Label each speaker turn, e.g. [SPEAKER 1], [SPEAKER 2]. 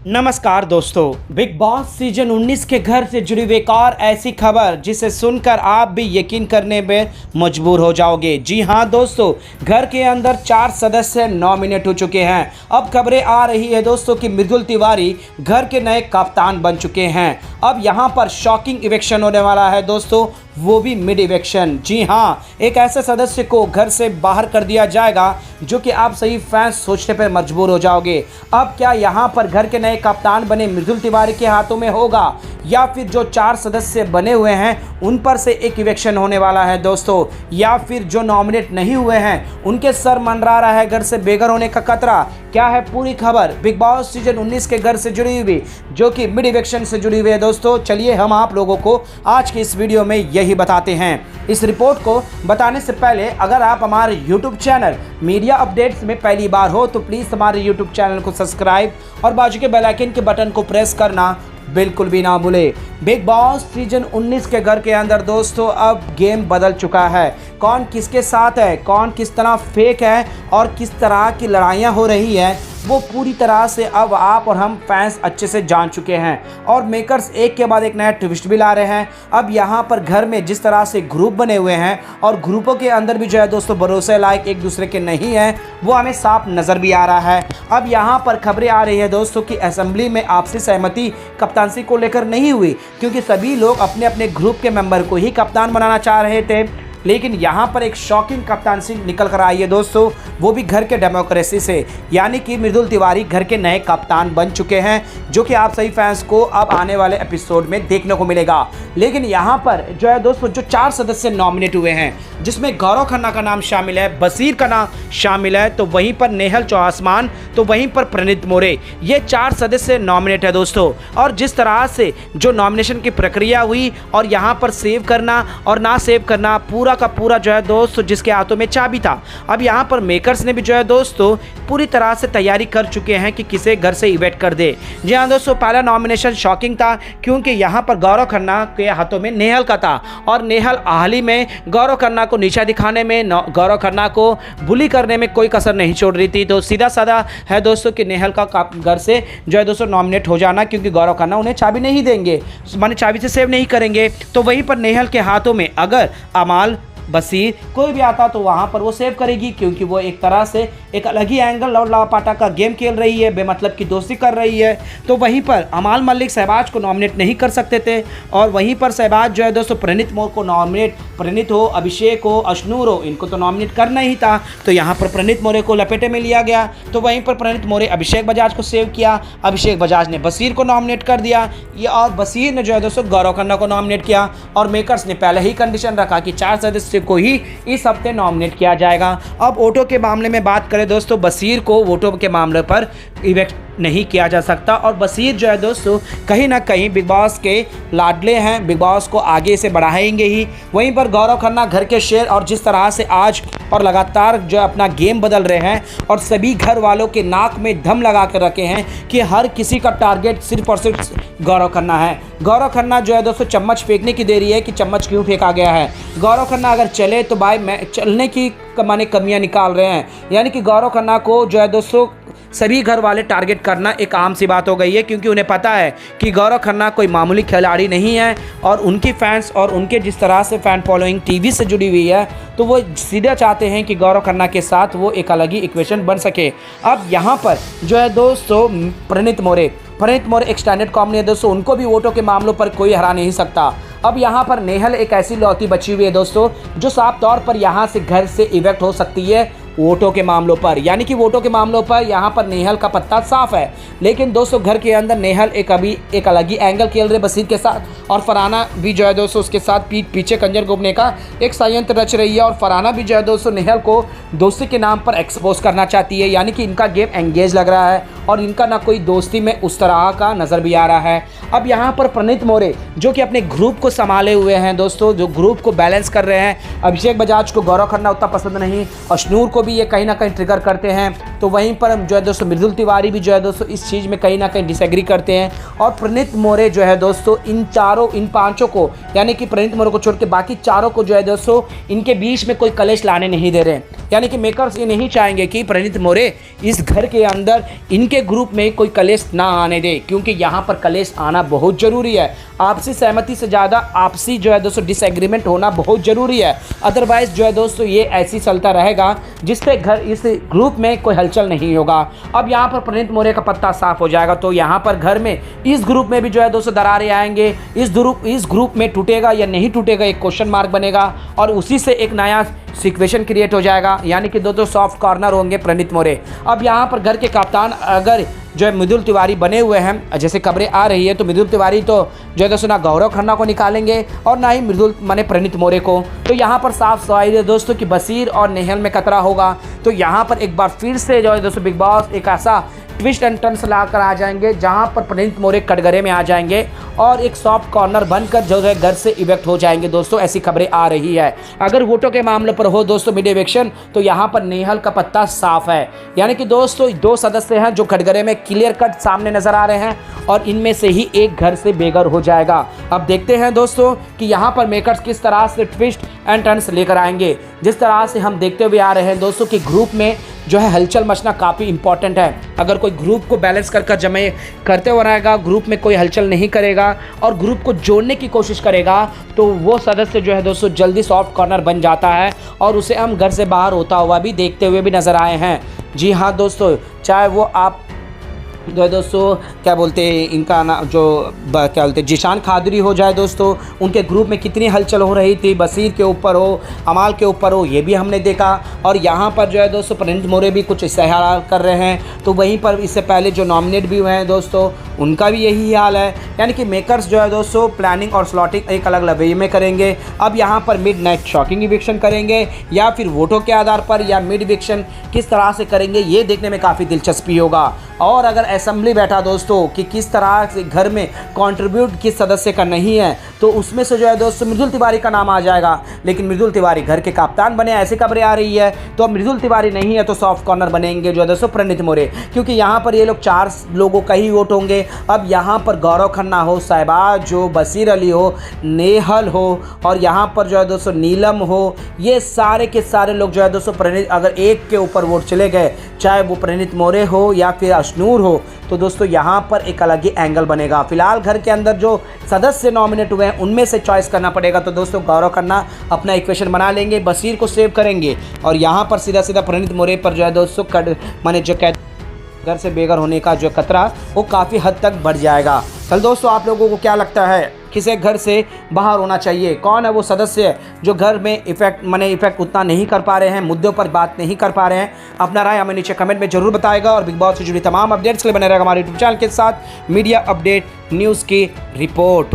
[SPEAKER 1] नमस्कार दोस्तों, big boss season 19 के घर से जुड़ी हुई एक और ऐसी खबर जिसे सुनकर आप भी यकीन करने में मजबूर हो जाओगे। जी हां दोस्तों, घर के अंदर 4 सदस्य नॉमिनेट हो चुके हैं। अब खबरें आ रही है दोस्तों कि मृदुल तिवारी घर के नए कप्तान बन चुके हैं। अब यहां पर शॉकिंग इवेक्शन होने वाला है दोस्तों, वो भी मिड इवेक्शन। जी हाँ, एक ऐसे सदस्य को घर से बाहर कर दिया जाएगा जो कि आप सही फैंस सोचने पर मजबूर हो जाओगे। अब क्या यहाँ पर घर के नए कप्तान बने मृदुल तिवारी के हाथों में होगा या फिर जो 4 सदस्य बने हुए हैं उन पर से एक इवेक्शन होने वाला है दोस्तों, या फिर जो नॉमिनेट नहीं हुए हैं उनके सर मंडरा रहा है घर से बेघर होने का खतरा। क्या है पूरी खबर बिग बॉस सीजन 19 के घर से जुड़ी हुई जो कि मिड इवेक्शन से जुड़ी हुई है दोस्तों। चलिए हम आप लोगों को आज की इस वीडियो में यही बताते हैं। इस रिपोर्ट को बताने से पहले अगर आप हमारे YouTube चैनल मीडिया अपडेट्स में पहली बार हो तो प्लीज़ हमारे YouTube चैनल को सब्सक्राइब और बाजू के बेल आइकन के बटन को प्रेस करना बिल्कुल भी ना भूले। बिग बॉस सीजन 19 के घर के अंदर दोस्तों अब गेम बदल चुका है। कौन किसके साथ है, कौन किस तरह फेक है और किस तरह की लड़ाइयाँ हो रही है वो पूरी तरह से अब आप और हम फैंस अच्छे से जान चुके हैं। और मेकर्स एक के बाद एक नया ट्विस्ट भी ला रहे हैं। अब यहाँ पर घर में जिस तरह से ग्रुप बने हुए हैं और ग्रुपों के अंदर भी जो है दोस्तों भरोसे लायक एक दूसरे के नहीं है, वो हमें साफ नज़र भी आ रहा है। अब यहाँ पर खबरें आ रही है दोस्तों कि असेंबली में आपसी सहमति कप्तानसी को लेकर नहीं हुई, क्योंकि सभी लोग अपने अपने ग्रुप के मेंबर को ही कप्तान बनाना चाह रहे थे। लेकिन यहाँ पर एक शॉकिंग कप्तानसी निकल कर आई है दोस्तों, वो भी घर के डेमोक्रेसी से, यानी कि मृदुल तिवारी घर के नए कप्तान बन चुके हैं, जो कि आप सही फैंस को अब आने वाले एपिसोड में देखने को मिलेगा। लेकिन यहाँ पर जो है दोस्तों जो 4 सदस्य नॉमिनेट हुए हैं, जिसमें गौरव खन्ना का नाम शामिल है, बसीर का नाम शामिल है, तो वहीं पर नेहल चौहासमान, तो वहीं पर प्रणीत मोरे, ये 4 सदस्य नॉमिनेट है दोस्तों। और जिस तरह से जो नॉमिनेशन की प्रक्रिया हुई और यहाँ पर सेव करना और ना सेव करना, पूरा का पूरा जो है दोस्तों जिसके हाथों में चाबी था। अब यहाँ पर मेकर्स ने भी जो है दोस्तों पूरी तरह से तैयारी कर चुके हैं कि किसे घर से इवेक्ट कर दे। जी हाँ दोस्तों, पहला नॉमिनेशन शॉकिंग था क्योंकि यहाँ पर गौरव खन्ना के हाथों में नेहल का था और नेहल हाल ही में गौरव खन्ना को नीचा दिखाने में, गौरव खन्ना को बुली करने में कोई कसर नहीं छोड़ रही थी। तो सीधा साधा है दोस्तों कि नेहल का घर से जो है दोस्तों नॉमिनेट हो जाना, क्योंकि गौरव खन्ना उन्हें चाबी नहीं देंगे, माने चाबी से सेव नहीं करेंगे। तो वहीं पर नेहल के हाथों में अगर अमाल, बसीर कोई भी आता तो वहाँ पर वो सेव करेगी, क्योंकि वो एक तरह से एक अलग ही एंगल लौट लापाटा का गेम खेल रही है, बेमतलब की दोस्ती कर रही है। तो वहीं पर अमाल मलिक शहबाज को नॉमिनेट नहीं कर सकते थे और वहीं पर शहबाज जो है दोस्तों प्रणीत मोर को नॉमिनेट, प्रणीत हो, अभिषेक हो, अशनूर हो, इनको तो नॉमिनेट करना ही था। तो यहाँ पर प्रणीत मोरे को लपेटे में लिया गया। तो वहीं पर प्रणीत मोरे अभिषेक बजाज को सेव किया, अभिषेक बजाज ने बसीर को नॉमिनेट कर दिया, ये और बसीर ने जो है दोस्तों गौरव खन्ना को नॉमिनेट किया। और मेकर्स ने पहले ही कंडीशन रखा कि 4 सदस्य को ही इस हफ्ते नॉमिनेट किया जाएगा। अब वोटों के मामले में बात करें दोस्तों, बसीर को वोटों के मामले पर इवेक्ट नहीं किया जा सकता और बसीर जो है दोस्तों कहीं ना कहीं बिग बॉस के लाडले हैं, बिग बॉस को आगे से बढ़ाएंगे ही। वहीं पर गौरव खन्ना घर के शेर और जिस तरह से आज और लगातार जो अपना गेम बदल रहे हैं और सभी घर वालों के नाक में दम लगा कर रखे हैं कि हर किसी का टारगेट सिर्फ और सिर्फ गौरव खन्ना है। गौरव खन्ना जो है दोस्तों चम्मच फेंकने की देरी है कि चम्मच क्यों फेंका गया है। गौरव खन्ना अगर चले तो भाई मैं चलने की माने कमियां निकाल रहे हैं, यानी कि गौरव खन्ना को जो है दोस्तों सभी घर वाले टारगेट करना एक आम सी बात हो गई है, क्योंकि उन्हें पता है कि गौरव खन्ना कोई मामूली खिलाड़ी नहीं है और उनकी फैंस और उनके जिस तरह से फ़ैन फॉलोइंग टीवी से जुड़ी हुई है, तो वो सीधे चाहते हैं कि गौरव खन्ना के साथ वो एक अलग ही इक्वेशन बन सके। अब यहाँ पर जो है दोस्तों प्रणीत मोरे एक स्टैंडर्ड कॉमेडी है दोस्तों, उनको भी वोटों के मामलों पर कोई हरा नहीं सकता। अब यहाँ पर नेहल एक ऐसी लौती बची हुई है दोस्तों जो साफ तौर पर यहाँ से घर से इवेक्ट हो सकती है वोटों के मामलों पर, यानी कि वोटों के मामलों पर यहाँ पर नेहल का पत्ता साफ है। लेकिन दोस्तों घर के अंदर नेहल अभी एक अलग ही एंगल खेल रहे बसीर के साथ, और फरहाना भी जो है दोस्तों उसके साथ पीठ पीछे कंजर घूमने का एक षड्यंत्र रच रही है। और फरहाना भी जो है दोस्तों नेहल को दोस्ती के नाम पर एक्सपोज करना चाहती है, यानी कि इनका गेम एंगेज लग रहा है और इनका ना कोई दोस्ती में उस तरह का नज़र भी आ रहा है। अब यहाँ पर प्रणीत मोरे जो कि अपने ग्रुप को संभाले हुए हैं दोस्तों, जो ग्रुप को बैलेंस कर रहे हैं। अभिषेक बजाज को गौरव खन्ना उतना पसंद नहीं, अशनूर को भी ये कहीं ना कहीं ट्रिगर करते हैं। तो वहीं पर जो है दोस्तों मृदुल तिवारी भी जो है दोस्तों इस चीज़ में कहीं ना कहीं डिसएग्री करते हैं। और प्रणीत मोरे जो है दोस्तों इन 5 को, यानी कि प्रणीत मोरे को छोड़ के बाकी 4 को जो है दोस्तों इनके बीच में कोई कलेश लाने नहीं दे रहे हैं। यानी कि मेकर्स ये नहीं चाहेंगे कि प्रणीत मोरे इस घर के अंदर इनके उनके ग्रुप में कोई कलेश ना आने दे, क्योंकि यहाँ पर कलेश आना बहुत ज़रूरी है। आपसी सहमति से ज़्यादा आपसी जो है दोस्तों डिसएग्रीमेंट होना बहुत ज़रूरी है। अदरवाइज़ जो है दोस्तों ये ऐसी चलता रहेगा जिससे घर इस ग्रुप में कोई हलचल नहीं होगा। अब यहाँ पर प्रणीत मोरे का पत्ता साफ हो जाएगा, तो यहाँ पर घर में इस ग्रुप में भी जो है दोस्तों दरारें आएंगे। इस ग्रुप में टूटेगा या नहीं टूटेगा एक क्वेश्चन मार्क बनेगा, और उसी से एक नया सिचुएशन क्रिएट हो जाएगा, यानी कि दो सॉफ्ट कॉर्नर होंगे प्रणीत मोरे। अब यहाँ पर घर के कप्तान अगर जो है मृदुल तिवारी बने हुए हैं, जैसे खबरें आ रही है, तो मृदुल तिवारी तो जो है दोस्तों ना गौरव खन्ना को निकालेंगे और ना ही मृदुल माने प्रणीत मोरे को। तो यहाँ पर साफ सफाई है दोस्तों कि बसीर और नेहल में खतरा होगा। तो यहाँ पर एक बार फिर से जो है दोस्तों बिग बॉस एक ऐसा ट्विस्ट एंड टर्न्स लाकर आ जाएंगे जहां पर प्रणीत मोरे कटघरे में आ जाएंगे और एक सॉफ्ट कॉर्नर बनकर जो है घर से इवेक्ट हो जाएंगे दोस्तों, ऐसी खबरें आ रही है। अगर वोटों के मामले पर हो दोस्तों मिड इवेक्शन, तो यहां पर नेहल का पत्ता साफ है, यानी कि दोस्तों 2 सदस्य हैं जो कटघरे में क्लियर कट सामने नजर आ रहे हैं, और इनमें से ही एक घर से बेघर हो जाएगा। अब देखते हैं दोस्तों कि यहाँ पर मेकर्स किस तरह से ट्विस्ट एंड टर्न्स लेकर आएंगे। जिस तरह से हम देखते हुए आ रहे हैं दोस्तों कि ग्रुप में जो है हलचल मचना काफ़ी इंपॉर्टेंट है। अगर कोई ग्रुप को बैलेंस कर जमे करते हुए रहेगा, ग्रुप में कोई हलचल नहीं करेगा और ग्रुप को जोड़ने की कोशिश करेगा, तो वो सदस्य जो है दोस्तों जल्दी सॉफ्ट कॉर्नर बन जाता है, और उसे हम घर से बाहर होता हुआ भी देखते हुए भी नज़र आए हैं। जी हाँ दोस्तों, चाहे वो आप जो है दोस्तों क्या बोलते हैं इनका ना जो क्या बोलते हैं जिशान खादरी हो जाए दोस्तों, उनके ग्रुप में कितनी हलचल हो रही थी, बसीर के ऊपर हो, अमाल के ऊपर हो, ये भी हमने देखा। और यहाँ पर जो है दोस्तों प्रणीत मोरे भी कुछ इस्तेहाल कर रहे हैं, तो वहीं पर इससे पहले जो नॉमिनेट भी हुए हैं दोस्तों उनका भी यही हाल है। यानी कि मेकर्स जो है दोस्तों प्लानिंग और स्लॉटिंग एक अलग लवे में करेंगे। अब यहाँ पर मिड नाइट शॉकिंग इविक्शन करेंगे या फिर वोटों के आधार पर, या मिड इविक्शन किस तरह से करेंगे, ये देखने में काफ़ी दिलचस्पी होगा। और अगर असेंबली बैठा दोस्तों कि किस तरह से घर में कंट्रीब्यूट किस सदस्य का नहीं है, तो उसमें से जो है दोस्तों मृदुल तिवारी का नाम आ जाएगा। लेकिन मृदुल तिवारी घर के कप्तान बने, ऐसी खबरें आ रही है। तो अब मृदुल तिवारी नहीं है तो सॉफ्ट कॉर्नर बनेंगे जो है दोस्तों प्रणीत मोरे, क्योंकि यहाँ पर ये लोग 4 लोगों का ही वोट होंगे। अब यहाँ पर गौरव खन्ना हो, शहबाज हो, बसीर अली हो, नेहल हो, और यहाँ पर जो है दोस्तों नीलम हो, ये सारे के सारे लोग जो है दोस्तों प्रणीत, अगर एक के ऊपर वोट चले गए, चाहे वो प्रणीत मोरे हो या फिर अशनूर हो, तो दोस्तों यहाँ पर एक अलग ही एंगल बनेगा। फिलहाल घर के अंदर जो सदस्य नॉमिनेट हुए हैं उनमें से चॉइस करना पड़ेगा। तो दोस्तों गौरव खन्ना अपना इक्वेशन बना लेंगे, बसीर को सेव करेंगे, और यहाँ पर सीधा सीधा प्रणीत मोरे पर जो है दोस्तों माने जो घर से बेघर होने का जो खतरा वो काफ़ी हद तक बढ़ जाएगा। चल दोस्तों, आप लोगों को क्या लगता है किसे घर से बाहर होना चाहिए? कौन है वो सदस्य जो घर में इफेक्ट उतना नहीं कर पा रहे हैं, मुद्दों पर बात नहीं कर पा रहे हैं? अपना राय हमें नीचे कमेंट में जरूर बताएगा, और बिग बॉस से जुड़ी तमाम अपडेट्स के लिए बने रहेगा हमारे यूट्यूब चैनल के साथ मीडिया अपडेट न्यूज़ की रिपोर्ट।